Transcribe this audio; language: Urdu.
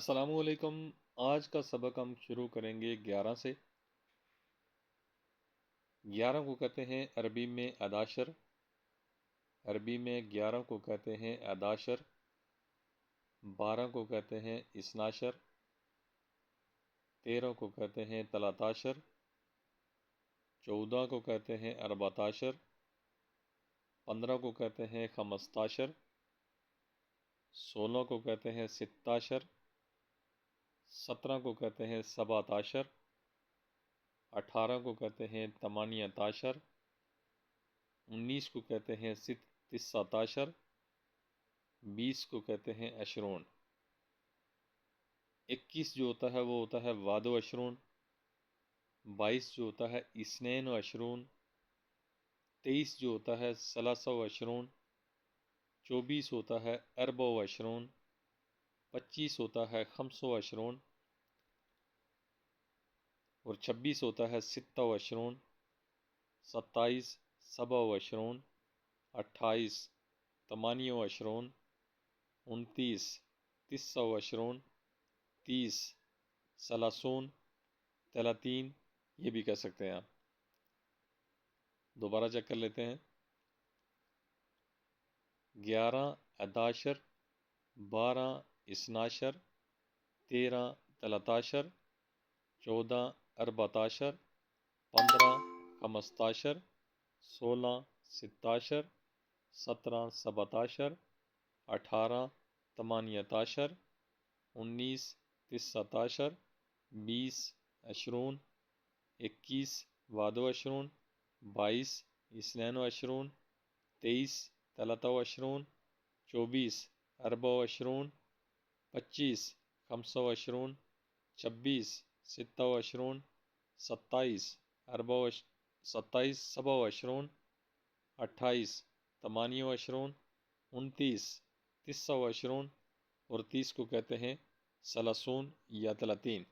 السلام علیکم۔ آج کا سبق ہم شروع کریں گے 11 سے۔ 11 کو کہتے ہیں عربی میں عداشر۔ عربی میں 11 کو کہتے ہیں عداشر۔ 12 کو کہتے ہیں اثناشر۔ 13 کو کہتے ہیں تلاتاشر۔ 14 کو کہتے ہیں اربعتاشر۔ 15 کو کہتے ہیں خمستاشر۔ 16 کو کہتے ہیں ستاشر۔ 17 کو کہتے ہیں سبعتاشر۔ 18 کو کہتے ہیں تمانیتاشر۔ 19 کو کہتے ہیں تسعتاشر۔ 20 کو کہتے ہیں عشرون۔ 21 جو ہوتا ہے وہ ہوتا ہے واد و عشرون۔ 22 جو ہوتا ہے اثنین و عشرون۔ 23 جو ہوتا ہے ثلاثہ و عشرون۔ 24 ہوتا ہے اربع و عشرون۔ 25 ہوتا ہے خمس و عشرون۔ اور 26 ہوتا ہے ستہ و عشرون۔ 27 سبع و عشرون۔ 28 ثمانیہ و عشرون۔ 29 تسع و عشرون۔ 30 ثلاثون۔ 30 یہ بھی کہہ سکتے ہیں آپ۔ دوبارہ چیک کر لیتے ہیں۔ 11 عداشر۔ 12 اثناشر۔ 13 تلاتاشر۔ 14 اربعتاشر۔ 15 خمستاشر۔ 16 ستاشر۔ 17 سبعتاشر۔ 18 تمانیتاشر۔ 19 تسعتاشر۔ 20 عشرون۔ 21 واد و عشرون۔ 22 اثنین و عشرون۔ 23 ثلاثہ و عشرون۔ 24 اربع و عشرون۔ 25 خمس و عشرون۔ 26 ستہ و عشرون۔ 27 سبع و عشرون۔ 28 ثمانیہ و عشرون۔ 29 تسع و عشرون۔ اور 30 کو کہتے ہیں ثلاثون یا 30۔